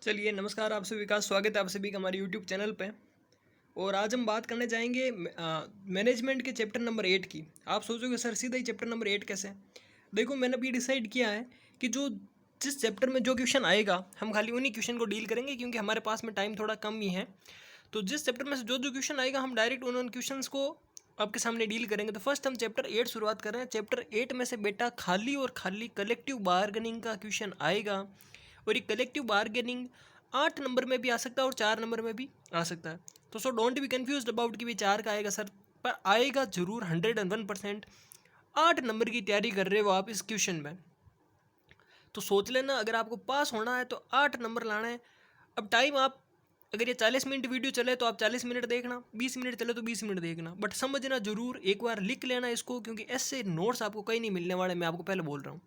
चलिए नमस्कार, आप सभी का स्वागत है आप सभी का हमारे यूट्यूब चैनल पे। और आज हम बात करने जाएंगे मैनेजमेंट के चैप्टर नंबर 8 की। आप सोचोगे सर सीधा ही चैप्टर नंबर 8 कैसे? देखो, मैंने अभी डिसाइड किया है कि जिस चैप्टर में जो क्वेश्चन आएगा हम खाली उन्हीं क्वेश्चन को डील करेंगे, क्योंकि हमारे पास में टाइम थोड़ा कम ही है। तो जिस चैप्टर में से जो जो क्वेश्चन आएगा हम डायरेक्ट उन क्वेश्चन को आपके सामने डील करेंगे। तो फर्स्ट हम चैप्टर 8 शुरुआत कर रहे हैं। चैप्टर 8 में से बेटा खाली और खाली कलेक्टिव बार्गेनिंग का क्वेश्चन आएगा। और ये कलेक्टिव बार्गेनिंग 8 नंबर में भी आ सकता है और 4 नंबर में भी आ सकता है। तो so don't be confuse about कि भी 4 का आएगा सर, पर आएगा जरूर 101%। 8 नंबर की तैयारी कर रहे हो आप इस क्वेश्चन में, तो सोच लेना अगर आपको पास होना है तो 8 नंबर लाना है। अब टाइम आप, अगर ये 40 मिनट वीडियो चले तो आप 40 मिनट देखना, 20 मिनट चले तो 20 मिनट देखना, बट समझना जरूर, एक बार लिख लेना इसको, क्योंकि ऐसे नोट्स आपको कहीं नहीं मिलने वाले, मैं आपको पहले बोल रहा हूँ।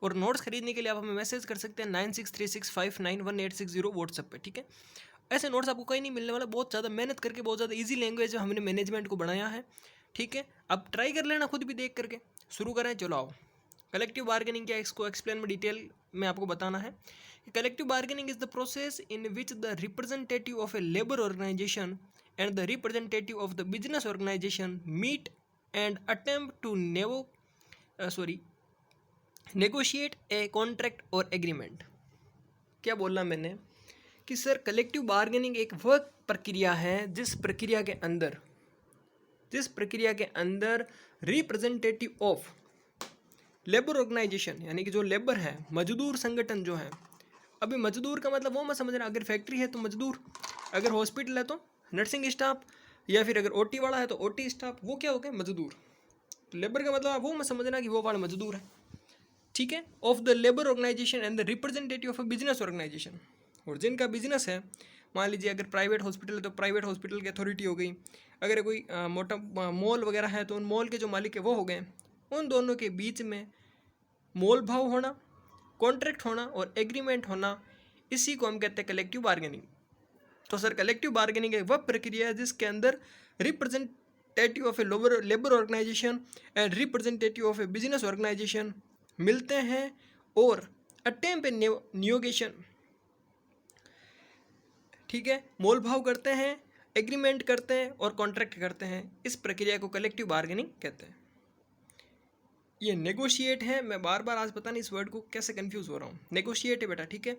और नोट्स खरीदने के लिए आप हमें मैसेज कर सकते हैं 9636591860 व्हाट्सएप पे, ठीक है। ऐसे नोट्स आपको कहीं नहीं मिलने वाला, बहुत ज़्यादा मेहनत करके, बहुत ज़्यादा इजी लैंग्वेज में हमने मैनेजमेंट को बनाया है, ठीक है। आप ट्राई कर लेना खुद भी देख करके। शुरू करें, चलो आओ। कलेक्टिव बार्गेनिंग क्या है, इसको एक्सप्लेन में डिटेल में आपको बताना है। Collective bargaining is the process in which the representative of a labour organisation and the representative of the business organisation meet and attempt to negotiate a contract और agreement. क्या बोला मैंने कि सर कलेक्टिव बार्गेनिंग एक वह प्रक्रिया है जिस प्रक्रिया के अंदर रिप्रेजेंटेटिव ऑफ लेबर ऑर्गेनाइजेशन, यानी कि जो लेबर है, मजदूर संगठन जो है। अभी मजदूर का मतलब वो मत समझना, अगर फैक्ट्री है तो मजदूर, अगर हॉस्पिटल है तो नर्सिंग स्टाफ, या फिर अगर ओटी वाला है तो ओटी स्टाफ, वो क्या हो गए मजदूर। लेबर का मतलब आप वो मत समझना कि वो वाला मजदूर है, ठीक है। Of the labour organisation and the representative of a business organisation. और जिनका बिजनेस है, मान लीजिए अगर प्राइवेट हॉस्पिटल है तो प्राइवेट हॉस्पिटल की अथॉरिटी हो गई, अगर कोई मोटा मॉल वगैरह है तो उन मॉल के जो मालिक है वो हो गए। उन दोनों के बीच में मोल भाव होना, कॉन्ट्रैक्ट होना और एग्रीमेंट होना, इसी को हम कहते हैं कलेक्टिव बार्गेनिंग। तो सर कलेक्टिव बार्गेनिंग एक वह प्रक्रिया है जिसके अंदर representative of a labour organisation and representative of a business organisation मिलते हैं और अटेम्प्ट ए नियोगेशन, ठीक है, मोल भाव करते हैं, एग्रीमेंट करते हैं और कॉन्ट्रैक्ट करते हैं। इस प्रक्रिया को कलेक्टिव बार्गेनिंग कहते हैं। ये नेगोशिएट है, मैं बार बार आज पता नहीं इस वर्ड को कैसे कंफ्यूज हो रहा हूँ। नेगोशिएट है बेटा, ठीक है।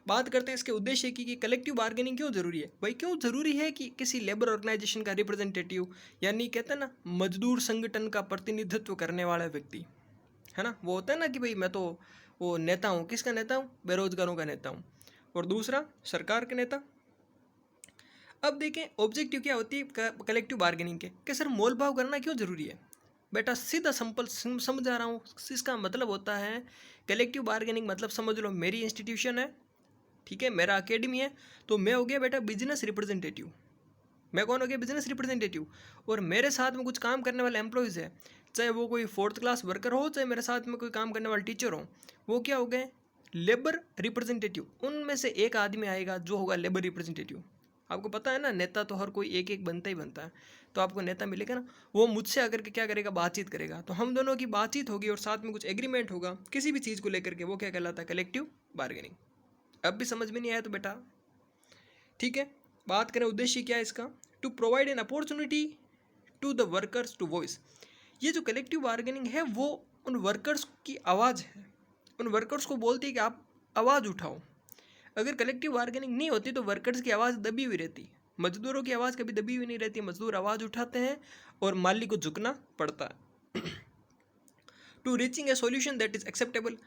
बात करते हैं इसके उद्देश्य की कि कलेक्टिव बार्गेनिंग क्यों जरूरी है। भाई क्यों जरूरी है कि किसी लेबर ऑर्गेनाइजेशन का रिप्रेजेंटेटिव, यानी कहते हैं ना मजदूर संगठन का प्रतिनिधित्व करने वाला व्यक्ति, है ना, वो होता है ना कि भाई मैं तो वो नेता हूँ, किसका नेता हूँ, बेरोजगारों का नेता हूँ, और दूसरा सरकार के नेता। अब देखें ऑब्जेक्टिव क्या होती है कलेक्टिव बार्गेनिंग के, कि सर मोल भाव करना क्यों जरूरी है। बेटा सीधा सिंपल समझा रहा हूँ, इसका मतलब होता है कलेक्टिव बार्गेनिंग मतलब समझ लो मेरी इंस्टीट्यूशन है, ठीक है, मेरा अकेडमी है, तो मैं हो गया बेटा बिजनेस रिप्रेजेंटेटिव। मैं कौन हो गया, बिजनेस रिप्रेजेंटेटिव। और मेरे साथ में कुछ काम करने वाले एम्प्लॉयज़ है, चाहे वो कोई 4th क्लास वर्कर हो, चाहे मेरे साथ में कोई काम करने वाले टीचर हो, वो क्या हो गए, लेबर रिप्रेजेंटेटिव। उनमें से एक आदमी आएगा जो होगा लेबर रिप्रेजेंटेटिव। आपको पता है ना, नेता तो हर कोई एक एक बनता ही बनता है, तो आपको नेता मिलेगा ना, वो मुझसे आकर के क्या करेगा, बातचीत करेगा, तो हम दोनों की बातचीत होगी और साथ में कुछ एग्रीमेंट होगा किसी भी चीज़ को लेकर के, वो क्या कहलाता है, कलेक्टिव बार्गेनिंग। अब भी समझ में नहीं आया तो बेटा, ठीक है, बात करें उद्देश्य क्या है इसका, to provide an opportunity to the workers to voice. ये जो कलेक्टिव बार्गेनिंग है वो उन वर्कर्स की आवाज़ है, उन वर्कर्स को बोलती है कि आप आवाज़ उठाओ। अगर कलेक्टिव बार्गेनिंग नहीं होती तो वर्कर्स की आवाज़ दबी हुई रहती, मजदूरों की आवाज़ कभी दबी हुई नहीं रहती, मजदूर आवाज़ उठाते हैं और मालिक को झुकना पड़ता है। To reaching a solution that is acceptable.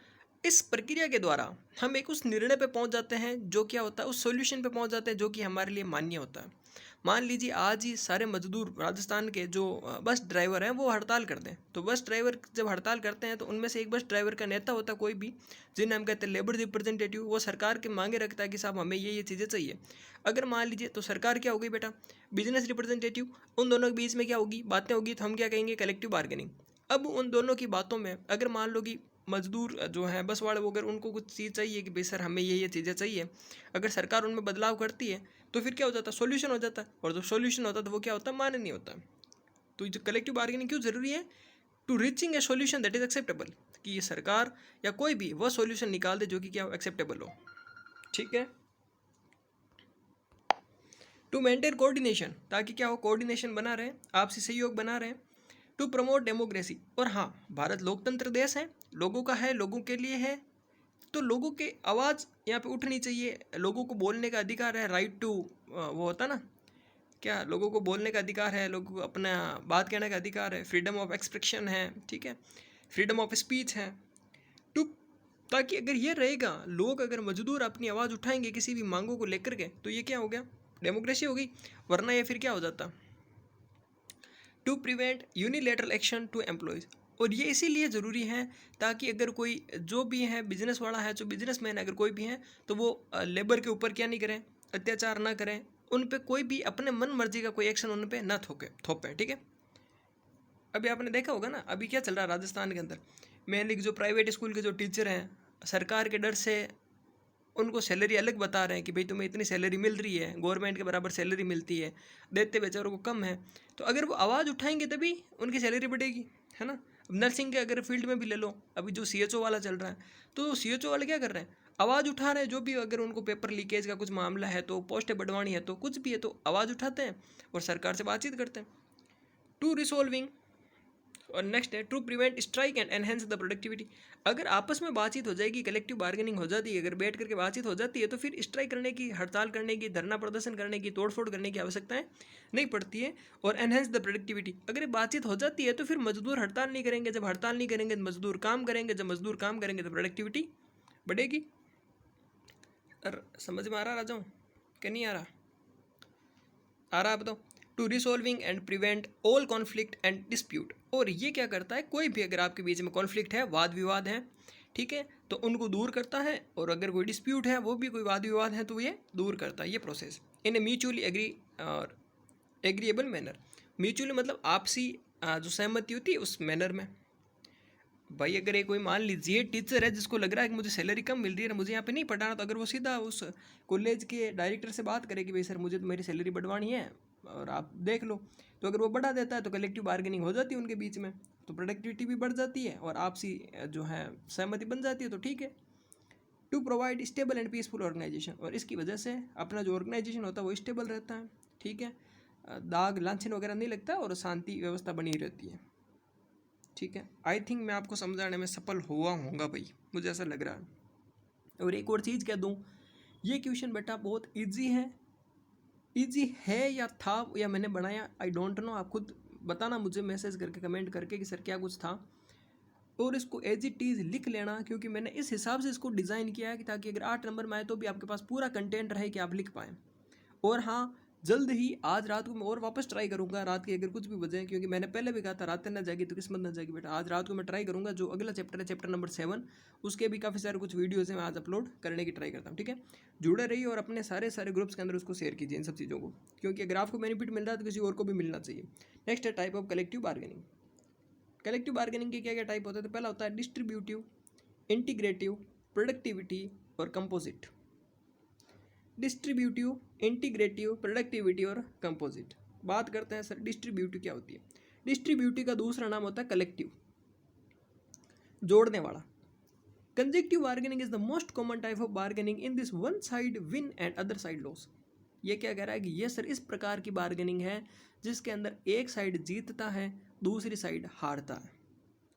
इस प्रक्रिया के द्वारा हम एक उस निर्णय पे पहुंच जाते हैं जो क्या होता है, उस सॉल्यूशन पे पहुंच जाते हैं जो कि हमारे लिए मान्य होता है। मान लीजिए आज ही सारे मजदूर राजस्थान के जो बस ड्राइवर हैं वो हड़ताल करते हैं, तो बस ड्राइवर जब हड़ताल करते हैं तो उनमें से एक बस ड्राइवर का नेता होता है कोई भी, जिन्हें हम कहते हैं लेबर रिप्रेजेंटेटिव। वो सरकार के मांगे रखता है कि साहब हमें ये चीज़ें चाहिए। अगर मान लीजिए तो सरकार क्या होगी बेटा, बिजनेस रिप्रेजेंटेटिव। उन दोनों के बीच में क्या होगी, बातें होगी, तो हम क्या कहेंगे, कलेक्टिव बार्गेनिंग। अब उन दोनों की बातों में अगर मान लो कि मजदूर जो हैं बस वाले, वो अगर उनको कुछ चीज़ चाहिए कि भाई सर हमें ये चीज़ें चाहिए, अगर सरकार उनमें बदलाव करती है तो फिर क्या हो जाता है, सॉल्यूशन हो जाता है। और जब सॉल्यूशन होता है तो वो क्या होता है, मान्य नहीं होता। तो जो कलेक्टिव बार्गेनिंग क्यों ज़रूरी है, to reaching a solution that is acceptable, कि ये सरकार या कोई भी वह सॉल्यूशन निकाल दे जो कि क्या एक्सेप्टेबल हो, ठीक है। टू मेंटेन कोऑर्डिनेशन, ताकि क्या हो, कोऑर्डिनेशन बना रहे, आपसी सहयोग बना रहे। टू प्रमोट डेमोक्रेसी, और हाँ, भारत लोकतंत्र देश है, लोगों का है, लोगों के लिए है, तो लोगों के आवाज़ यहाँ पे उठनी चाहिए, लोगों को बोलने का अधिकार है, राइट टू, वो होता ना क्या, लोगों को बोलने का अधिकार है, लोगों को अपना बात कहने का अधिकार है, फ्रीडम ऑफ एक्सप्रेशन है, ठीक है, फ्रीडम ऑफ स्पीच है। टू, ताकि अगर ये रहेगा, लोग अगर मजदूर अपनी आवाज़ उठाएंगे किसी भी मांगों को लेकर के, तो ये क्या हो गया, डेमोक्रेसी हो गई, वरना ये फिर क्या हो जाता। To prevent unilateral action to employees, और ये इसीलिए ज़रूरी है ताकि अगर कोई जो भी है बिजनेस वाला है, जो बिजनेसमैन अगर कोई भी है, तो वो लेबर के ऊपर क्या नहीं करें, अत्याचार ना करें, उन पे कोई भी अपने मन मर्जी का कोई एक्शन उन पे ना थोपे, ठीक है। अभी आपने देखा होगा ना, अभी क्या चल रहा है राजस्थान के अंदर, मेनली जो प्राइवेट स्कूल के जो टीचर हैं, सरकार के डर से उनको सैलरी अलग बता रहे हैं कि भाई तुम्हें इतनी सैलरी मिल रही है, गवर्नमेंट के बराबर सैलरी मिलती है, देते बेचारों को कम है। तो अगर वो आवाज़ उठाएंगे तभी उनकी सैलरी बढ़ेगी, है ना। अब नर्सिंग के अगर फील्ड में भी ले लो, अभी जो CHO वाला चल रहा है, तो CHO वाले क्या कर रहे हैं, आवाज़ उठा रहे हैं, जो भी अगर उनको पेपर लीकेज का कुछ मामला है, तो पोस्टें बढ़वानी है, तो कुछ भी है, तो आवाज़ उठाते हैं और सरकार से बातचीत करते हैं। टू रिसोल्विंग, और नेक्स्ट है to prevent strike and enhance the productivity. अगर आपस में बातचीत हो जाएगी, कलेक्टिव बार्गेनिंग हो जाती है, अगर बैठ करके बातचीत हो जाती है, तो फिर स्ट्राइक करने की, हड़ताल करने की, धरना प्रदर्शन करने की, तोड़फोड़ करने की आवश्यकताएं नहीं पड़ती है। और एनहेंस द प्रोडक्टिविटी, अगर बातचीत हो जाती है तो फिर मजदूर हड़ताल नहीं करेंगे, जब हड़ताल नहीं करेंगे तो मजदूर काम करेंगे, जब मजदूर काम करेंगे तो प्रोडक्टिविटी बढ़ेगी। और समझ में आ रहा राजाओं कि नहीं आ रहा, आ रहा बताओ। To resolving and prevent all conflict and dispute, और ये क्या करता है, कोई भी अगर आपके बीच में कॉन्फ्लिक्ट है, वाद विवाद है, ठीक है, तो उनको दूर करता है, और अगर कोई डिस्प्यूट है, वो भी कोई वाद विवाद है, तो ये दूर करता है, ये process in a mutually agree और एग्रीएबल मैनर। म्यूचुअली मतलब आपसी जो सहमति होती है उस मैनर में। भाई अगर ये कोई मान लीजिए टीचर है जिसको लग रहा है कि मुझे सैलरी कम मिल रही है, मुझे यहाँ पे नहीं पढ़ाना, तो अगर वो सीधा उस कॉलेज के डायरेक्टर से बात करे कि भाई सर मुझे तो मेरी सैलरी बढ़वानी है और आप देख लो, तो अगर वो बढ़ा देता है तो कलेक्टिव बार्गेनिंग हो जाती है उनके बीच में, तो प्रोडक्टिविटी भी बढ़ जाती है और आपसी जो है सहमति बन जाती है, तो ठीक है। To provide stable and peaceful organisation, और इसकी वजह से अपना जो ऑर्गेनाइजेशन होता है वो स्टेबल रहता है, ठीक है, दाग लांछन वगैरह नहीं लगता और शांति व्यवस्था बनी रहती है, ठीक है। आई थिंक मैं आपको समझाने में सफल हुआ होऊंगा भाई, मुझे ऐसा लग रहा है। और एक और चीज़ कह दूँ, ये क्वेश्चन बेटा बहुत इजी है या था या मैंने बनाया, आई डोंट नो, आप खुद बताना मुझे मैसेज करके, कमेंट करके कि सर क्या कुछ था, और इसको एज इट इज़ लिख लेना, क्योंकि मैंने इस हिसाब से इसको डिज़ाइन किया है कि ताकि अगर 8 नंबर में आए तो भी आपके पास पूरा कंटेंट रहे कि आप लिख पाएँ। और हाँ, जल्द ही आज रात को मैं और वापस ट्राई करूंगा, रात की अगर कुछ भी बजे, क्योंकि मैंने पहले भी कहा था रात ना जाएगी तो किस्मत ना जाएगी बेटा, आज रात को मैं ट्राई करूंगा, जो अगला चैप्टर है चैप्टर नंबर 7, उसके भी काफ़ी सारे कुछ वीडियोज़ हैं, मैं आज अपलोड करने की ट्राई करता हूँ, ठीक है। जुड़े रहिए और अपने सारे ग्रुप्स के अंदर उसको शेयर कीजिए इन सब चीज़ों को, क्योंकि अगर आपको बेनिफिट मिल रहा है तो किसी और को भी मिलना चाहिए। नेक्स्ट है type of collective bargaining. Collective bargaining के क्या क्या टाइप होते हैं, तो पहला होता है डिस्ट्रीब्यूटिव, इंटीग्रेटिव, प्रोडक्टिविटी और कंपोजिट। डिस्ट्रीब्यूटिव, इंटीग्रेटिव, प्रोडक्टिविटी और कंपोजिट। बात करते हैं सर डिस्ट्रीब्यूटिव क्या होती है। डिस्ट्रीब्यूटिव का दूसरा नाम होता है कलेक्टिव, जोड़ने वाला। Conjunctive bargaining is the most common type of bargaining in this one side win and other side loss. ये क्या कह रहा है कि ये सर इस प्रकार की बार्गेनिंग है जिसके अंदर एक साइड जीतता है, दूसरी साइड हारता है।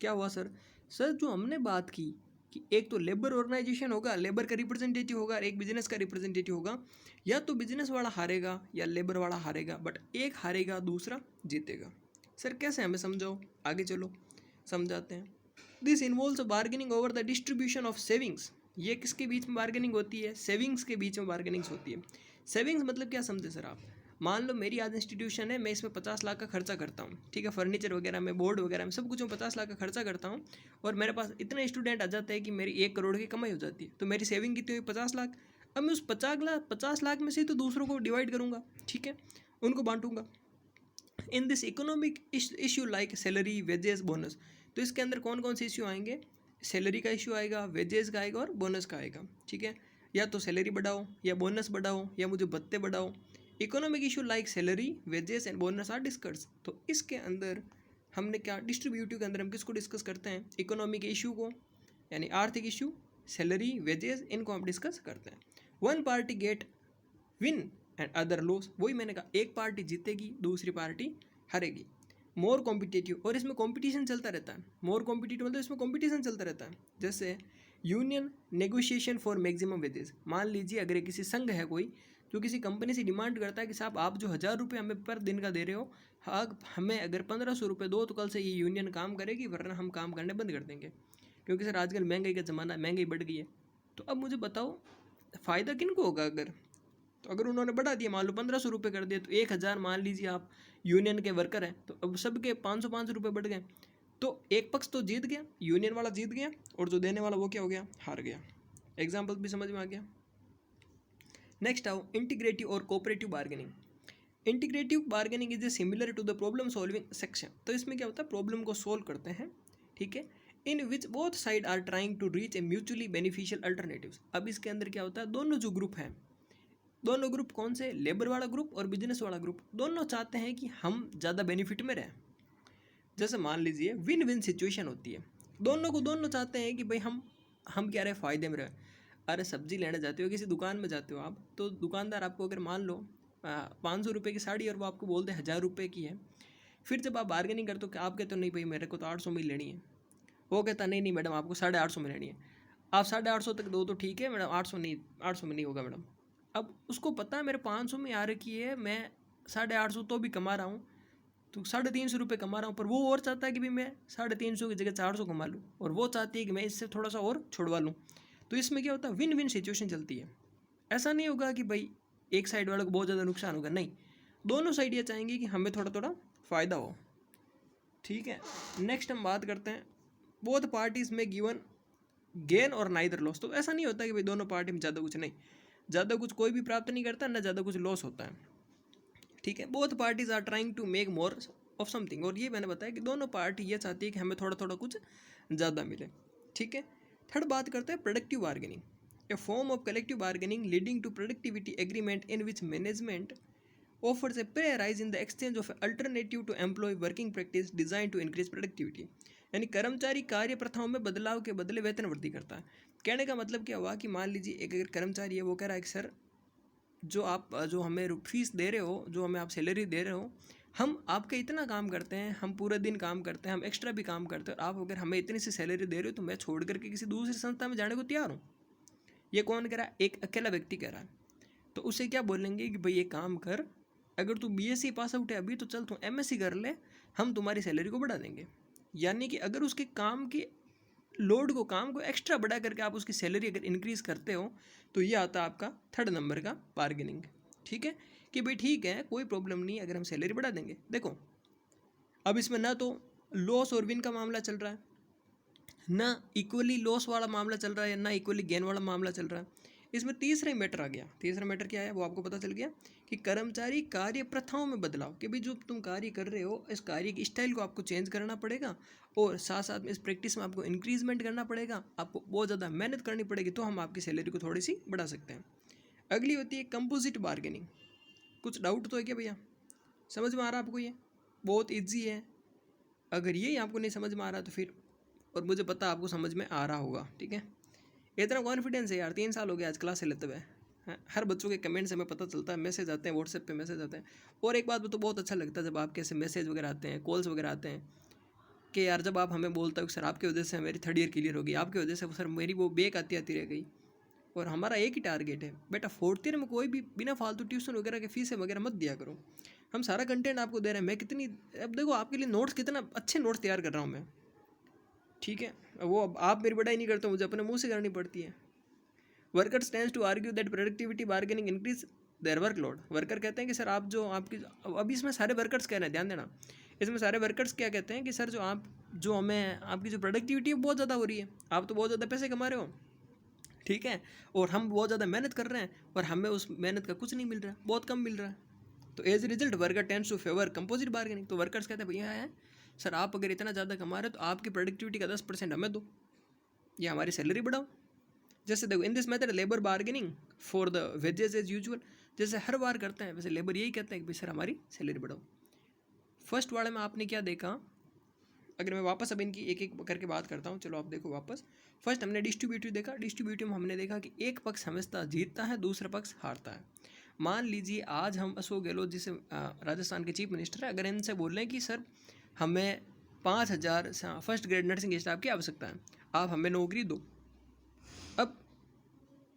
क्या हुआ सर, जो हमने बात की कि एक तो लेबर ऑर्गेनाइजेशन होगा, लेबर का रिप्रेजेंटेटिव होगा, एक बिजनेस का रिप्रेजेंटेटिव होगा, या तो बिजनेस वाला हारेगा या लेबर वाला हारेगा, बट एक हारेगा दूसरा जीतेगा। सर कैसे, हमें समझाओ, आगे चलो समझाते हैं। This involves bargaining over the distribution of savings. ये किसके बीच में बार्गेनिंग होती है, सेविंग्स के बीच में बार्गेनिंग्स होती है। सेविंग्स मतलब क्या समझे सर आप, मान लो मेरी आज इंस्टीट्यूशन है, मैं इसमें 50 लाख का खर्चा करता हूँ, ठीक है, फर्नीचर वगैरह में, बोर्ड वगैरह में, सब कुछ में 50 लाख का खर्चा करता हूँ, और मेरे पास इतने स्टूडेंट आ जाते हैं कि मेरी 1 करोड़ की कमाई हो जाती है, तो मेरी सेविंग कितनी हुई, 50 लाख। अब मैं उस 50 लाख में से तो दूसरों को डिवाइड करूँगा, ठीक है, उनको बांटूंगा। In this economic issue like salary, wages, bonus, तो इसके अंदर कौन कौन से इशू आएंगे, सैलरी का इशू आएगा, वेजेस का आएगा और बोनस का आएगा, ठीक है। या तो सैलरी बढ़ाओ या बोनस बढ़ाओ या मुझे भत्ते बढ़ाओ। Economic issue like salary, wages and bonus are discuss. तो इसके अंदर हमने क्या, डिस्ट्रीब्यूटिव के अंदर हम किसको डिस्कस करते हैं, इकोनॉमिक इशू को, यानी आर्थिक इशू, सैलरी, वेजेस, इनको हम डिस्कस करते हैं। One party get win and other laws. वही मैंने कहा, एक पार्टी जीतेगी दूसरी पार्टी हारेगी। मोर कॉम्पिटिटिव, और इसमें कॉम्पिटिशन चलता रहता है। मोर कॉम्पिटिटिव मतलब इसमें कॉम्पिटिशन चलता रहता है। जैसे union negotiation for maximum wages. मान लीजिए अगर किसी संघ है कोई जो किसी कंपनी से डिमांड करता है कि साहब आप जो 1000 रुपये हमें पर दिन का दे रहे हो, हाँ हमें अगर 1500 रुपये दो तो कल से ये यूनियन काम करेगी, वरना हम काम करने बंद कर देंगे, क्योंकि सर आजकल महंगाई का ज़माना है, महंगाई बढ़ गई है। तो अब मुझे बताओ फ़ायदा किन को होगा? अगर तो अगर उन्होंने बढ़ा दिया, मान लो 1500 रुपये कर दिए, तो 1000 मान लीजिए आप यूनियन के वर्कर हैं, तो अब सबके 500 रुपये बढ़ गए। तो एक पक्ष तो जीत गया, यूनियन वाला जीत गया, और जो देने वाला वो क्या हो गया? हार गया। एग्जाम्पल भी समझ में आ गया। नेक्स्ट आओ इंटीग्रेटिव और cooperative bargaining. Integrative bargaining is a similar to the problem solving section. तो इसमें क्या होता है? प्रॉब्लम को सोल्व करते हैं, ठीक है, in which both side are trying to reach a mutually beneficial alternatives. अब इसके अंदर क्या होता है? दोनों जो ग्रुप हैं, दोनों ग्रुप कौन से? लेबर वाला ग्रुप और बिजनेस वाला ग्रुप, दोनों चाहते हैं कि हम ज़्यादा बेनिफिट में रहें। जैसे मान लीजिए विन विन सिचुएशन होती है, दोनों चाहते हैं कि भाई हम क्या रहे, फ़ायदे में रहे। अरे सब्जी लेने जाते हो, किसी दुकान में जाते हो आप, तो दुकानदार आपको अगर मान लो 500 रुपये की साड़ी और वो आपको बोलते हैं 1000 रुपये की है, फिर जब आप बार्गेनिंग करते हो कि आप कहते हो नहीं भाई मेरे को तो 800 में ही लेनी है, वो कहता नहीं नहीं मैडम आपको 850 में लेनी है। आप 850 तक दो तो ठीक है मैडम, 800 नहीं, 800 में नहीं होगा मैडम। अब उसको पता है मेरे 500 में आ रखी है, मैं 850 तो भी कमा रहा हूँ, तो 350 रुपये कमा रहा हूँ, पर वो और चाहता है कि भाई मैं 350 की जगह 400 कमा लूँ, और वो चाहती है कि मैं इससे थोड़ा सा और छुड़वा लूँ। तो इसमें क्या होता है? विन विन सिचुएशन चलती है। ऐसा नहीं होगा कि भाई एक साइड वाले को बहुत ज़्यादा नुकसान होगा, नहीं, दोनों साइड ये चाहेंगे कि हमें थोड़ा थोड़ा फ़ायदा हो, ठीक है। नेक्स्ट हम बात करते हैं बोथ पार्टीज़ में गिवन गेन और नाइदर लॉस। तो ऐसा नहीं होता कि भाई दोनों पार्टी में ज़्यादा कुछ, नहीं, ज़्यादा कुछ कोई भी प्राप्त नहीं करता, ना ज़्यादा कुछ लॉस होता है, ठीक है। Both parties are trying to make more of something, और ये मैंने बताया कि दोनों पार्टी ये चाहती है कि हमें थोड़ा थोड़ा कुछ ज़्यादा मिले, ठीक है। थर्ड बात करते हैं productive bargaining, a form of collective bargaining leading to productivity agreement in which management offers a pay rise in the exchange of alternative to employee working practice designed to increase productivity। यानी कर्मचारी कार्य प्रथाओं में बदलाव के बदले वेतन वृद्धि करता है। कहने का मतलब क्या हुआ कि मान लीजिए एक अगर कर्मचारी है, वो कह रहा है कि सर जो हमें फीस दे रहे हो, जो हमें आप सैलरी दे रहे हो, हम आपके इतना काम करते हैं, हम पूरे दिन काम करते हैं, हम एक्स्ट्रा भी काम करते हैं, और आप अगर हमें इतनी सी सैलरी दे रहे हो तो मैं छोड़ करके किसी दूसरी संस्था में जाने को तैयार हूँ। ये कौन कह रहा है? एक अकेला व्यक्ति कह रहा है। तो उसे क्या बोलेंगे कि भाई ये काम कर, अगर तू बीएससी पास आउट है अभी तो चल तू एमएससी कर ले, हम तुम्हारी सैलरी को बढ़ा देंगे। यानी कि अगर उसके काम की काम को एक्स्ट्रा बढ़ा करके आप उसकी सैलरी अगर इंक्रीज़ करते हो, तो ये आता है आपका थर्ड नंबर का बार्गेनिंग, ठीक है, कि भाई ठीक है कोई प्रॉब्लम नहीं, अगर हम सैलरी बढ़ा देंगे। देखो अब इसमें ना तो लॉस और विन का मामला चल रहा है, ना इक्वली लॉस वाला मामला चल रहा है, ना इक्वली गेन वाला मामला चल रहा है। इसमें तीसरा ही मैटर आ गया। तीसरा मैटर क्या है वो आपको पता चल गया कि कर्मचारी कार्य प्रथाओं में बदलाव, कि भाई जो तुम कार्य कर रहे हो इस कार्य की स्टाइल को आपको चेंज करना पड़ेगा, और साथ साथ में इस प्रैक्टिस में आपको इंक्रीजमेंट करना पड़ेगा, आपको बहुत ज़्यादा मेहनत करनी पड़ेगी, तो हम आपकी सैलरी को थोड़ी सी बढ़ा सकते हैं। अगली होती है कंपोजिट बार्गेनिंग। कुछ डाउट तो है क्या भैया? समझ में आ रहा है आपको? ये बहुत ईजी है। अगर ये आपको नहीं समझ में आ रहा तो फिर, और मुझे पता आपको समझ में आ रहा होगा, ठीक है, इतना कॉन्फिडेंस है यार, 3 साल हो गया आज क्लास से लेते हुए। हर बच्चों के कमेंट से हमें पता चलता है, मैसेज आते हैं व्हाट्सएप पे, मैसेज आते हैं। और एक बात तो बहुत अच्छा लगता है जब आपके ऐसे मैसेज वगैरह आते हैं, कॉल्स वगैरह आते हैं, कि यार जब आप हमें बोलते हो सर आपकी वजह से मेरी 3rd ईयर क्लियर हो गई, आपकी वजह से सर मेरी वो बैक आती रह गई, और हमारा एक ही टारगेट है बेटा 4th ईयर में कोई भी बिना फालतू ट्यूशन वगैरह के फीस वगैरह मत दिया करो, हम सारा कंटेंट आपको दे रहे हैं। मैं कितनी, अब देखो आपके लिए नोट्स, कितना अच्छे नोट्स तैयार कर रहा हूँ मैं, ठीक है, वो अब आप मेरी बढ़ाई नहीं करते, मुझे अपने मुँह से करनी पड़ती है। Workers tends to argue that productivity bargaining increase their workload. Worker कहते हैं कि सर आप जो आपकी, अभी इसमें सारे वर्कर्स कह रहे हैं, ध्यान देना, इसमें सारे वर्कर्स क्या कहते हैं कि सर जो हमें आपकी जो प्रोडक्टिविटी है बहुत ज़्यादा हो रही है, आप तो बहुत ज़्यादा पैसे कमा रहे हो, ठीक है, और हम बहुत ज़्यादा मेहनत कर रहे हैं और हमें उस मेहनत का कुछ नहीं मिल रहा, बहुत कम मिल रहा है। तो as a result worker tends to favour composite bargaining. तो वर्कर्स कहते हैं भैया है सर आप अगर इतना ज़्यादा कमा रहे हो तो आपकी प्रोडक्टिविटी का 10% हमें दो, या हमारी सैलरी बढ़ाओ। जैसे देखो in this method labour bargaining for the wages as usual, जैसे हर बार करते हैं वैसे लेबर यही कहते हैं कि भाई सर हमारी सैलरी बढ़ाओ। फर्स्ट वाले में आपने क्या देखा, अगर मैं वापस अब इनकी एक एक करके बात करता हूँ, चलो आप देखो वापस। फर्स्ट हमने डिस्ट्रीब्यूटिव देखा, डिस्ट्रीब्यूटिव में हमने देखा कि एक पक्ष हमेशा जीतता है, दूसरा पक्ष हारता है। मान लीजिए आज हम अशोक गहलोत जिसे राजस्थान के चीफ मिनिस्टर है, अगर इनसे बोल रहे हैं कि सर हमें 5,000 फर्स्ट ग्रेड नर्सिंग स्टाफ की आवश्यकता है, आप हमें नौकरी दो। अब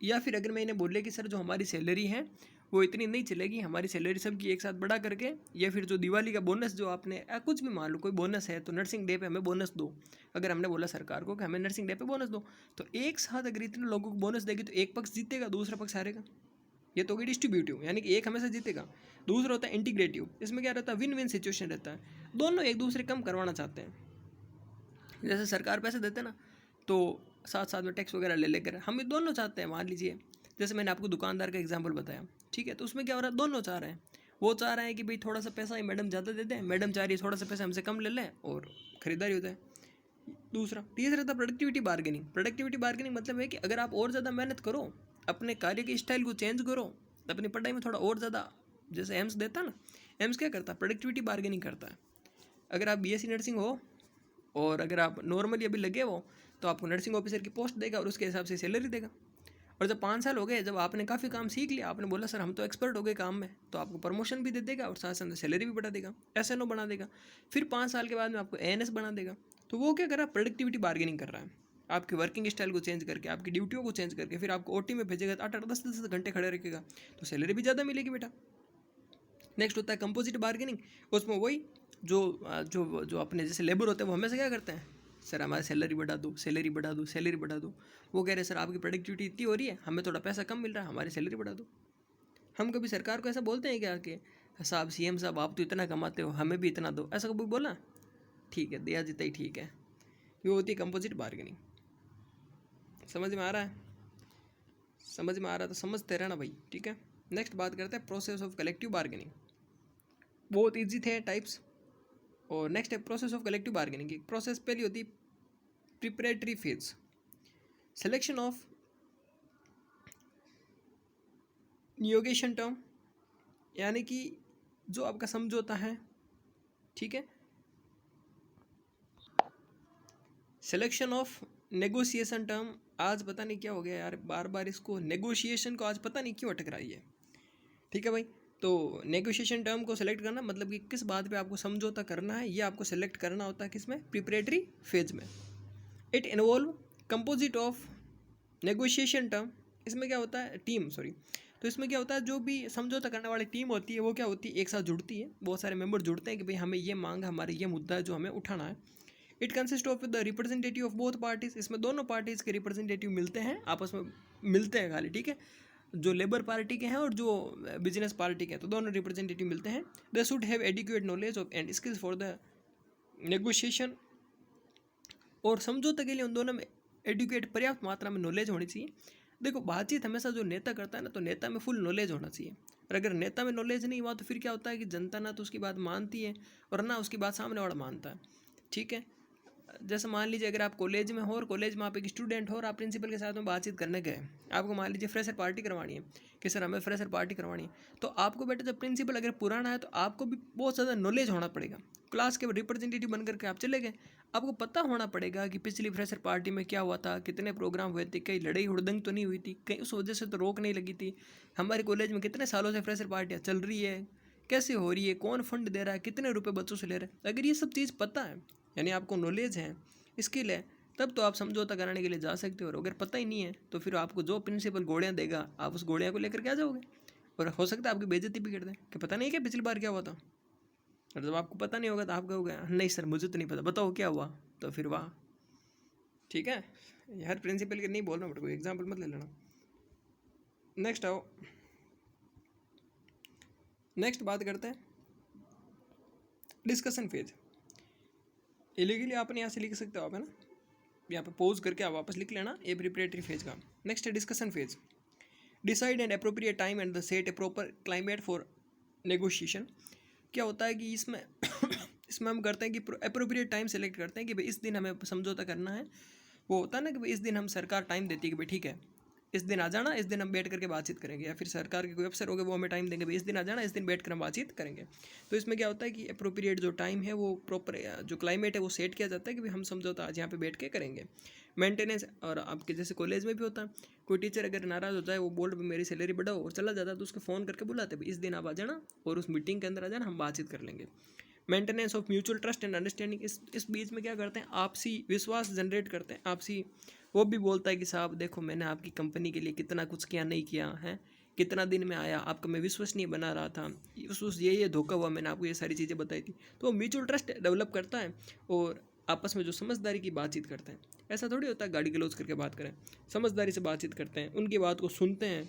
या फिर अगर मैं इन्हें बोल रहा कि सर जो हमारी सैलरी है वो इतनी नहीं चलेगी, हमारी सैलरी सबकी एक साथ बढ़ा करके, या फिर जो दिवाली का बोनस जो आपने कुछ भी मान लो कोई बोनस है तो नर्सिंग डे पे हमें बोनस दो। अगर हमने बोला सरकार को कि हमें नर्सिंग डे पे बोनस दो, तो एक साथ अगर इतने लोगों को बोनस देगी तो एक पक्ष जीतेगा, दूसरा पक्ष हारेगा। ये तो होगी डिस्ट्रीब्यूटिव, यानी कि एक हमेशा जीतेगा। दूसरा होता है इंटीग्रेटिव, इसमें क्या रहता है, विन विन सिचुएशन रहता है, दोनों एक दूसरे कम करवाना चाहते हैं। जैसे सरकार पैसे देते हैं ना, तो साथ साथ में टैक्स वगैरह ले लेकर हम ये दोनों चाहते हैं। मान लीजिए जैसे मैंने आपको दुकानदार का एग्जांपल बताया, ठीक है, तो उसमें क्या हो रहा है, दोनों चाह रहे हैं। वो चाह रहे हैं कि भाई थोड़ा सा पैसा ही मैडम ज़्यादा दे दें, मैडम चाह रही है थोड़ा सा पैसा हमसे कम ले लें और ख़रीदारी हो जाए। तीसरा था प्रोडक्टिविटी बार्गेनिंग। प्रोडक्टिविटी बार्गेनिंग मतलब है कि अगर आप और ज़्यादा मेहनत करो, अपने कार्य के स्टाइल को चेंज करो, अपनी पढ़ाई में थोड़ा और ज़्यादा, जैसे एम्स देता है ना, एम्स क्या करता है, प्रोडक्टिविटी बार्गेनिंग करता है। अगर आप बीएससी नर्सिंग हो और अगर आप नॉर्मली अभी लगे हो तो आपको नर्सिंग ऑफिसर की पोस्ट देगा और उसके हिसाब से सैलरी देगा। और जब 5 साल हो गए, जब आपने काफ़ी काम सीख लिया, आपने बोला सर हम तो एक्सपर्ट हो गए काम में, तो आपको प्रमोशन भी दे देगा और साथ साथ सैलरी भी बढ़ा देगा, एसएनओ बना देगा। फिर 5 साल के बाद में आपको एएनएस बना देगा। तो वो क्या कर रहा है, प्रोडक्टिविटी बार्गेनिंग कर रहा है, आपकी वर्किंग स्टाइल को चेंज करके, आपकी ड्यूटियों को चेंज करके, फिर आपको ओटी में भेजेगा, 8-8 10-10 घंटे खड़े रखेगा, तो सैलरी भी ज़्यादा मिलेगी बेटा। नेक्स्ट होता है कंपोजिट बार्गेनिंग। उसमें वही जो जो जो अपने जैसे लेबर होते हैं वो हमेशा क्या करते हैं, सर हमारी सैलरी बढ़ा दो, सैलरी बढ़ा दो, सैलरी बढ़ा दो। वो कह रहे हैं सर आपकी प्रोडक्टिविटी इतनी हो रही है, हमें थोड़ा पैसा कम मिल रहा है, हमारी सैलरी बढ़ा दो। हम कभी सरकार को ऐसा बोलते हैं क्या कि साहब सीएम साहब आप तो इतना कमाते हो, हमें भी इतना दो, ऐसा कभी बोला? ठीक है, दिया जितना ही ठीक है। ये होती है कंपोजिट बार्गेनिंग। समझ में आ रहा है? समझ में आ रहा है तो समझते रहना भाई, ठीक है। नेक्स्ट बात करते हैं प्रोसेस ऑफ कलेक्टिव बार्गेनिंग। बहुत ईजी थे टाइप्स। और नेक्स्ट है प्रोसेस ऑफ कलेक्टिव बार्गेनिंग की प्रोसेस। पहली होती है preparatory phase, selection of negotiation term, यानी कि जो आपका समझौता है, ठीक है। सिलेक्शन ऑफ नेगोशिएशन टर्म, आज पता नहीं क्या हो गया यार, बार बार इसको नेगोशिएशन को आज पता नहीं क्यों अटक रही है, ठीक है भाई। तो नेगोशिएशन टर्म को सेलेक्ट करना मतलब कि किस बात पे आपको समझौता करना है, ये आपको सेलेक्ट करना होता है किसमें, प्रिपरेटरी फेज में। It involve composite of negotiation term. इसमें क्या होता है, टीम सॉरी, तो इसमें क्या होता है, जो भी समझौता करने वाली टीम होती है वो क्या होती है, एक साथ जुड़ती है, बहुत सारे मेंबर जुड़ते हैं कि भाई हमें ये मांग, हमारे ये मुद्दा है जो हमें उठाना है। It consist of the representative of both parties. इसमें दोनों पार्टीज़ के रिप्रेजेंटेटिव मिलते हैं, आपस में मिलते हैं खाली, ठीक है। जो लेबर पार्टी के हैं और जो बिजनेस पार्टी के हैं, तो दोनों रिप्रेजेंटेटिव मिलते हैं। They should have adequate knowledge of and skills for the negotiation. और समझौते के लिए उन दोनों में एडुकेट, पर्याप्त मात्रा में नॉलेज होनी चाहिए। देखो बातचीत हमेशा जो नेता करता है ना, तो नेता में फुल नॉलेज होना चाहिए। और अगर नेता में नॉलेज नहीं हुआ तो फिर क्या होता है कि जनता ना तो उसकी बात मानती है और ना उसकी बात सामने वाला मानता है, ठीक है। जैसे मान लीजिए अगर आप कॉलेज में हो और कॉलेज में आप एक स्टूडेंट हो और आप प्रिंसिपल के साथ में बातचीत करने गए, आपको मान लीजिए फ्रेशर पार्टी करवानी है कि सर हमें फ्रेशर पार्टी करवानी है, तो आपको बेटा जब प्रिंसिपल अगर पुराना है तो आपको भी बहुत ज़्यादा नॉलेज होना पड़ेगा। क्लास के रिप्रेजेंटेटिव बन करके आप चले गए, आपको पता होना पड़ेगा कि पिछली फ्रेशर पार्टी में क्या हुआ था, कितने प्रोग्राम हुए थे, कहीं लड़ाई हुड़दंग तो नहीं हुई थी, कहीं उस वजह से तो रोक नहीं लगी थी, हमारे कॉलेज में कितने सालों से फ्रेशर पार्टियाँ चल रही है, कैसे हो रही है, कौन फंड दे रहा है, कितने रुपए बच्चों से ले रहे हैं। अगर ये सब चीज़ पता है, यानी आपको नॉलेज है, स्किल है, तब तो आप समझौता कराने के लिए जा सकते हो। और अगर पता ही नहीं है तो फिर आपको जो प्रिंसिपल गोलियाँ देगा आप उस गोलियाँ को लेकर के आ जाओगे और हो सकता है आपकी बेइज्जती भी कर दें कि पता नहीं क्या पिछली बार क्या हुआ था। और जब आपको पता नहीं होगा तो आप कहोगे नहीं सर मुझे तो नहीं पता, बताओ क्या हुआ, तो फिर वाह, ठीक है। हर प्रिंसिपल के नहीं बोलना, बट कोई एग्जाम्पल मत ले लेना। नेक्स्ट आओ, नेक्स्ट बात करते हैं डिस्कशन फेज। इलीगली आपने यहाँ से लिख सकते हो आप, है ना, यहाँ पे पॉज करके आप वापस लिख लेना, ये प्रिपरेटरी फेज का। नेक्स्ट है discussion phase. Decide and appropriate time and the set A proper climate for negotiation. क्या होता है कि इसमें इसमें हम करते हैं कि अप्रोप्रिएट टाइम सेलेक्ट करते हैं कि भाई इस दिन हमें समझौता करना है। वो होता है ना कि भाई इस दिन हम, सरकार टाइम देती है कि भाई ठीक है इस दिन आ जाना, इस दिन हम बैठ करके बातचीत करेंगे, या फिर सरकार के कोई अफसर होंगे वो हमें टाइम देंगे, भाई इस दिन आ जाना, इस दिन बैठ कर हम बातचीत करेंगे। तो इसमें क्या होता है कि अप्रोप्रिएट जो टाइम है वो प्रॉपर जो क्लाइमेट है वो सेट किया जाता है कि भाई हम समझौता आज यहाँ पे बैठ के करेंगे। मेंटेनेंस, और आपके जैसे कॉलेज में भी होता है, कोई टीचर अगर नाराज़ हो जाए, वो बोल रहे मेरी सैलरी बढ़ाओ और चला जाता है, तो उसको फ़ोन करके बुलाते भाई इस दिन आप आ जाना और उस मीटिंग के अंदर आ जाना, हम बातचीत कर लेंगे। Maintenance of mutual trust and understanding, इस बीच में क्या करते हैं, आपसी विश्वास जनरेट करते हैं, आपसी। वो भी बोलता है कि साहब देखो मैंने आपकी कंपनी के लिए कितना कुछ किया नहीं किया है, कितना दिन में आया, आपका मैं विश्वसनीय बना रहा था, उस ये धोखा हुआ, मैंने आपको ये सारी चीज़ें बताई थी। तो म्यूचुअल ट्रस्ट डेवलप करता है और आपस में जो समझदारी की बातचीत करते हैं। ऐसा थोड़ी होता है गाड़ी गलौज करके बात करें, समझदारी से बातचीत करते हैं, उनकी बात को सुनते हैं,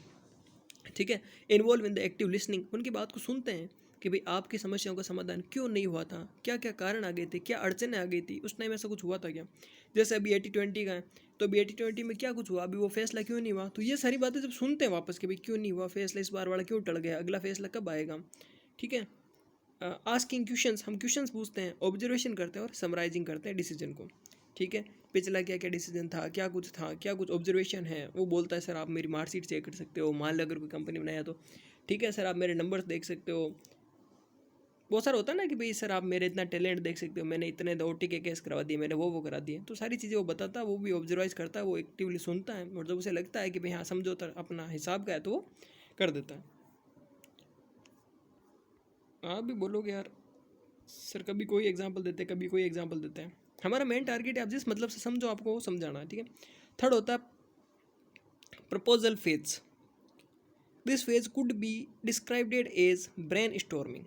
ठीक है। Involve in the active listening, उनकी बात को सुनते हैं कि भाई आपकी समस्याओं का समाधान क्यों नहीं हुआ था, क्या क्या कारण आ गए थे, क्या अड़चनें आ गई थी, उस टाइम ऐसा कुछ हुआ था क्या। जैसे अभी 80-20 का है, तो अभी 80-20 में क्या कुछ हुआ, अभी वो फैसला क्यों नहीं हुआ, तो ये सारी बातें जब सुनते हैं वापस कि भाई क्यों नहीं हुआ फैसला, इस बार वाला क्यों टल गया, अगला फैसला कब आएगा, ठीक है। आस्किंग क्वेश्चंस, हम क्वेश्चंस पूछते हैं, ऑब्जर्वेशन करते हैं और समराइजिंग करते हैं डिसीजन को, ठीक है। पिछला क्या क्या डिसीजन था, क्या कुछ था, क्या कुछ ऑब्जर्वेशन है, वो बोलता है सर आप मेरी मार्कशीट चेक कर सकते हो, मान लो अगर कोई कंपनी बनाया तो, ठीक है सर आप मेरे नंबर्स देख सकते हो। बहुत सारा होता है ना कि भाई सर आप मेरे इतना टैलेंट देख सकते हो, मैंने इतने OT के केस करवा दिए, मैंने वो करा दिए, तो सारी चीज़ें वो बताता है, वो भी ऑब्जर्वाइज करता है, वो एक्टिवली सुनता है, और जब उसे लगता है कि भाई हाँ समझौता अपना हिसाब का है तो वो कर देता है। आप भी बोलोगे यार सर कभी कोई एग्जांपल देते हैं, कभी कोई एग्जांपल देते हैं। हमारा मेन टारगेट है आप जिस मतलब से समझो आपको वो समझाना है, ठीक है। थर्ड होता है proposal phase. This phase could be described as brainstorming.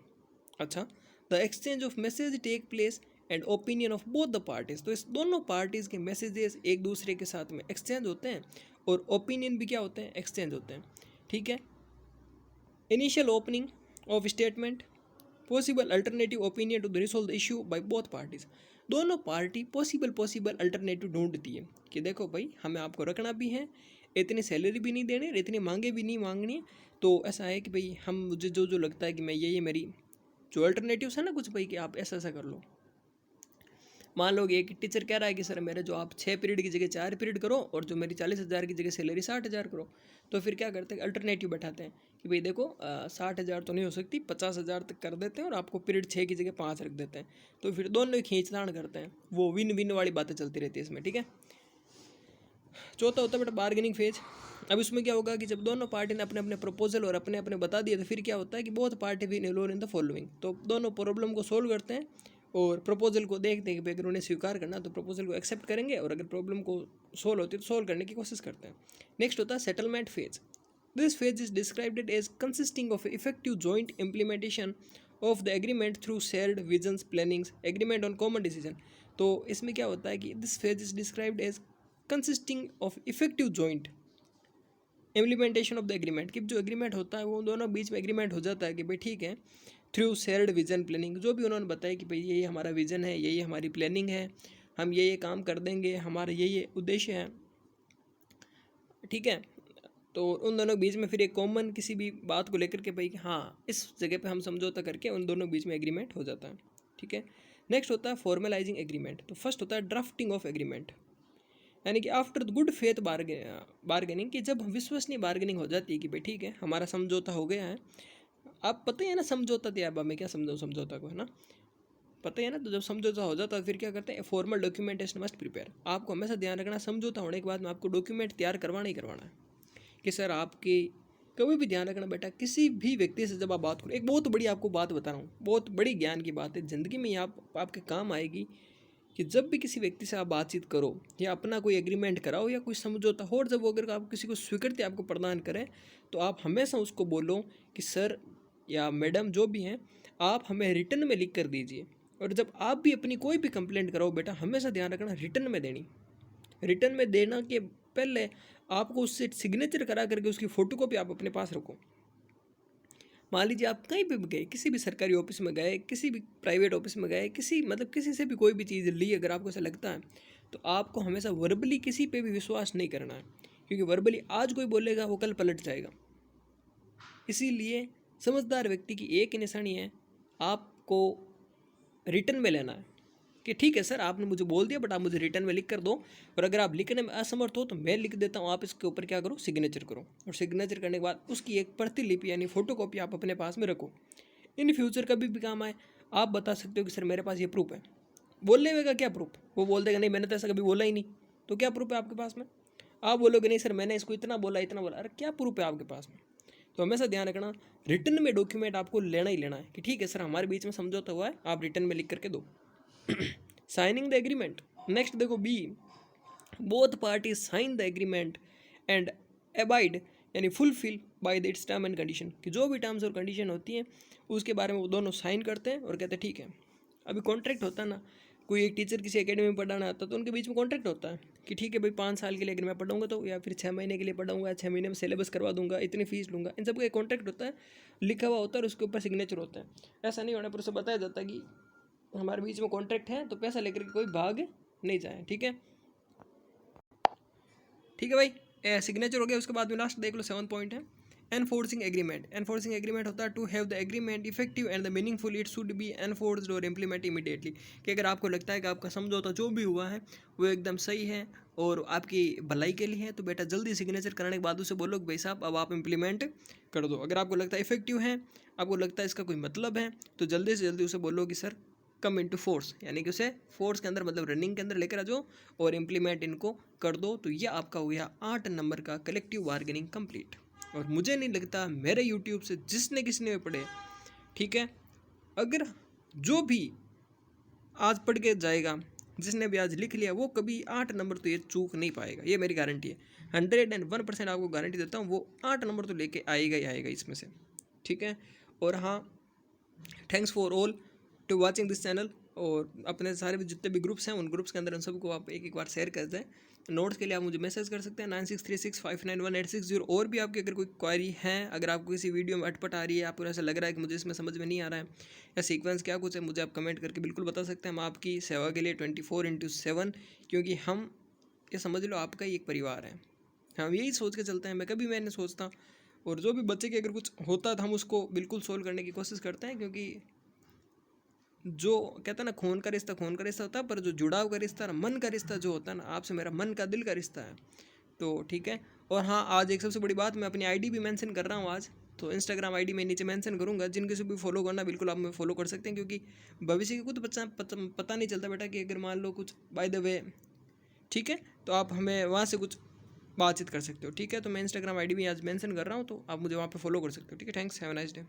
अच्छा, the exchange of message take place and opinion of both the parties, तो इस दोनों पार्टीज के मैसेजेस एक दूसरे के साथ में एक्सचेंज होते हैं और ओपिनियन भी क्या होते हैं, एक्सचेंज होते हैं, ठीक है। Initial opening of statement, possible alternative opinion to the resolve the issue by both parties. दोनों पार्टी पॉसिबल अल्टरनेटिव ढूंढती है कि देखो भाई हमें आपको रखना भी है, इतनी सैलरी भी नहीं देनी, इतनी मांगे भी नहीं मांगनी है, तो ऐसा है कि भाई हम मुझे जो जो लगता है कि मैं ये मेरी जो अल्टरनेटिव्स है ना कुछ भाई कि आप ऐसा ऐसा कर लो। मान लो एक टीचर कह रहा है कि सर मेरे जो आप 6 पीरियड की जगह 4 पीरियड करो और जो मेरी 40,000 की जगह सैलरी 60,000 करो, तो फिर क्या करते हैं अल्टरनेटिव बैठाते हैं कि भाई देखो 60,000 तो नहीं हो सकती, 50,000 तक कर देते हैं और आपको पीरियड 6 की जगह 5 रख देते हैं। तो फिर दोनों ही खींचतान करते हैं, वो विन विन वाली बातें चलती रहती है इसमें, ठीक है। चौथा होता है बेटा बार्गेनिंग फेज। अब इसमें क्या होगा कि जब दोनों पार्टी ने अपने अपने प्रपोजल और अपने अपने बता दिए, तो फिर क्या होता है कि बहुत party win alone in the following, तो दोनों प्रॉब्लम को सोल्व करते हैं और प्रपोजल को देखते हैं कि अगर उन्हें स्वीकार करना तो प्रपोजल को एक्सेप्ट करेंगे, और अगर प्रॉब्लम को सोल्व होती है तो सोल्व करने की कोशिश करते हैं। नेक्स्ट होता है settlement phase. This phase is described as consisting of effective joint implementation of the agreement through shared visions plannings agreement on common decision. तो इसमें क्या होता है कि this phase is described as consisting of effective joint implementation of the agreement, कि जो agreement होता है वो दोनों बीच में एग्रीमेंट हो जाता है कि भाई ठीक है, थ्रू शेयर्ड विजन प्लानिंग, जो भी उन्होंने बताया कि भाई ये हमारा विजन है, ये हमारी प्लानिंग है, हम ये काम कर देंगे, हमारा ये उद्देश्य है, ठीक है। तो उन दोनों के बीच में फिर एक कॉमन किसी भी बात को लेकर के भाई कि हाँ इस जगह पे हम समझौता करके उन दोनों के बीच में एग्रीमेंट हो जाता है, ठीक है। नेक्स्ट होता है फॉर्मलाइजिंग एग्रीमेंट। तो फर्स्ट होता है ड्राफ्टिंग ऑफ एग्रीमेंट, यानी कि आफ्टर गुड फेथ बार्गेनिंग, कि जब विश्वसनीय बार्गेनिंग हो जाती है कि भाई ठीक है हमारा समझौता हो गया है। आप पता है ना समझौता दिया, अब मैं क्या समझाऊँ समझौता को, है ना, पता है ना। तो जब समझौता हो जाता है फिर क्या करते हैं, फॉर्मल डॉक्यूमेंटेशन मस्ट प्रिपेयर। आपको हमेशा ध्यान रखना समझौता होने के बाद में आपको डॉक्यूमेंट तैयार करवाना ही करवाना है कि सर आपकी कभी भी ध्यान रखना बेटा, किसी भी व्यक्ति से जब आप बात करो, एक बहुत बड़ी आपको बात बता रहा हूँ, बहुत बड़ी ज्ञान की बात है, ज़िंदगी में आप आपके काम आएगी कि जब भी किसी व्यक्ति से आप बातचीत करो या अपना कोई एग्रीमेंट कराओ या कोई समझौता हो, और जब वो अगर आप किसी को स्वीकृति आपको प्रदान करें, तो आप हमेशा उसको बोलो कि सर या मैडम जो भी हैं आप हमें रिटर्न में लिख कर दीजिए। और जब आप भी अपनी कोई भी कंप्लेंट कराओ बेटा, हमेशा ध्यान रखना रिटर्न में देनी, रिटर्न में देना के पहले आपको उससे सिग्नेचर करा करके उसकी फ़ोटोकॉपी आप अपने पास रखो। मान लीजिए आप कहीं पे भी गए, किसी भी सरकारी ऑफिस में गए, किसी भी प्राइवेट ऑफिस में गए, किसी मतलब किसी से भी कोई भी चीज़ ली, अगर आपको ऐसा लगता है तो आपको हमेशा वर्बली किसी पे भी विश्वास नहीं करना है, क्योंकि वर्बली आज कोई बोलेगा वो कल पलट जाएगा। इसीलिए समझदार व्यक्ति की एक ही निशानी है, आपको रिटर्न में लेना है कि ठीक है सर आपने मुझे बोल दिया बट आप मुझे रिटर्न में लिख कर दो, और अगर आप लिखने में असमर्थ हो तो मैं लिख देता हूँ, आप इसके ऊपर क्या करो सिग्नेचर करो, और सिग्नेचर करने के बाद उसकी एक प्रतिलिपि यानी फोटोकॉपी आप अपने पास में रखो। इन फ्यूचर कभी भी काम आए आप बता सकते हो कि सर मेरे पास ये प्रूफ है। बोलने में का क्या प्रूफ, वो बोल देगा नहीं मैंने तो ऐसा कभी बोला ही नहीं, तो क्या प्रूफ है आपके पास में? आप बोलोगे नहीं सर मैंने इसको इतना बोला, अरे क्या प्रूफ है आपके पास में? तो हमेशा ध्यान रखना, रिटर्न में डॉक्यूमेंट आपको लेना ही लेना है कि ठीक है सर हमारे बीच में समझौता हुआ है, आप रिटर्न में लिख करके दो। Signing the agreement. नेक्स्ट देखो B, both parties sign the agreement and abide यानी fulfil by the its term and condition, कि जो भी टर्म्स और कंडीशन होती हैं उसके बारे में वो दोनों साइन करते हैं और कहते हैं ठीक है। अभी कॉन्ट्रैक्ट होता है ना, कोई एक टीचर किसी एकेडमी में पढ़ाना आता है तो उनके बीच में कॉन्ट्रैक्ट होता है कि ठीक है भाई 5 साल के लिए अगर मैं पढ़ाऊंगा तो, या फिर 6 महीने के लिए पढ़ाऊंगा, 6 महीने में सिलेबस करवा दूंगा, इतनी फीस लूंगा, इन सब का एक कॉन्ट्रैक्ट होता है, लिखा हुआ होता है और उसके ऊपर सिग्नेचर होता है। ऐसा नहीं होना पर उसे बताया जाता है कि हमारे बीच में कॉन्ट्रैक्ट है तो पैसा लेकर के कोई भाग नहीं जाए। ठीक है, ठीक है भाई, सिग्नेचर हो गया। उसके बाद में लास्ट देख लो 7 पॉइंट है एनफोर्सिंग एग्रीमेंट। एनफोर्सिंग एग्रीमेंट होता है to have the agreement effective and the meaningful it should be enforced और इम्प्लीमेंट इमीडिएटली, कि अगर आपको लगता है कि आपका समझौता जो भी हुआ है वो एकदम सही है और आपकी भलाई के लिए है तो बेटा जल्दी सिग्नेचर करने के बाद उसे बोलो कि भाई साहब अब आप इम्प्लीमेंट कर दो। अगर आपको लगता है इफेक्टिव है, आपको लगता है इसका कोई मतलब है, तो जल्दी से जल्दी उसे बोलो कि सर कम इनटू फोर्स, यानी कि उसे फोर्स के अंदर मतलब रनिंग के अंदर लेकर आ जाओ और इम्प्लीमेंट इनको कर दो। तो ये आपका हो गया 8 नंबर का कलेक्टिव बार्गेनिंग कंप्लीट। और मुझे नहीं लगता मेरे यूट्यूब से जिसने किसने भी पढ़े, ठीक है, अगर जो भी आज पढ़ के जाएगा, जिसने भी आज लिख लिया, वो कभी 8 नंबर तो ये चूक नहीं पाएगा, ये मेरी गारंटी है। 101% आपको गारंटी देता हूँ, वो 8 नंबर तो लेके आएगा ही आएगा इसमें से। ठीक है, और हाँ, thanks for all to watching this channel. और अपने सारे भी जितने भी ग्रुप्स हैं उन ग्रुप्स के अंदर उन सबको आप एक बार शेयर कर दें। नोट्स के लिए आप मुझे मैसेज कर सकते हैं 9636591860। और भी आपकी अगर कोई क्वारी है, अगर आपको किसी वीडियो में अटपट आ रही है, आपको ऐसा लग रहा है कि मुझे इसमें समझ में नहीं आ रहा है या सीक्वेंस क्या कुछ है, मुझे आप कमेंट करके बिल्कुल बता सकते हैं। हम आपकी सेवा के लिए 24/7, क्योंकि हम ये समझ लो आपका ही एक परिवार है। हम यही सोच के चलते हैं, मैं कभी मैं नहीं सोचता। और जो भी बच्चे के अगर कुछ होता है तो हम उसको बिल्कुल सोल्व करने की कोशिश करते हैं, क्योंकि जो कहता है ना खून का रिश्ता होता है, पर जो जुड़ाव का रिश्ता, मन का रिश्ता जो होता है ना, आपसे मेरा मन का दिल का रिश्ता है। तो ठीक है, और हाँ आज एक सबसे बड़ी बात, मैं अपनी आईडी भी मेंशन कर रहा हूँ आज, तो इंस्टाग्राम आईडी में नीचे मेंशन करूँगा, जिनके से भी फॉलो करना बिल्कुल आप मैं फॉलो कर सकते हैं, क्योंकि भविष्य की कुछ पता नहीं चलता बेटा, कि अगर मान लो कुछ बाय द वे, ठीक है, तो आप हमें वहाँ से कुछ बातचीत कर सकते हो। ठीक है, तो मैं इंस्टाग्राम आईडी भी आज मेंशन कर रहा हूँ, तो आप मुझे वहाँ पे फॉलो कर सकते हो। ठीक है, thanks, have a nice day.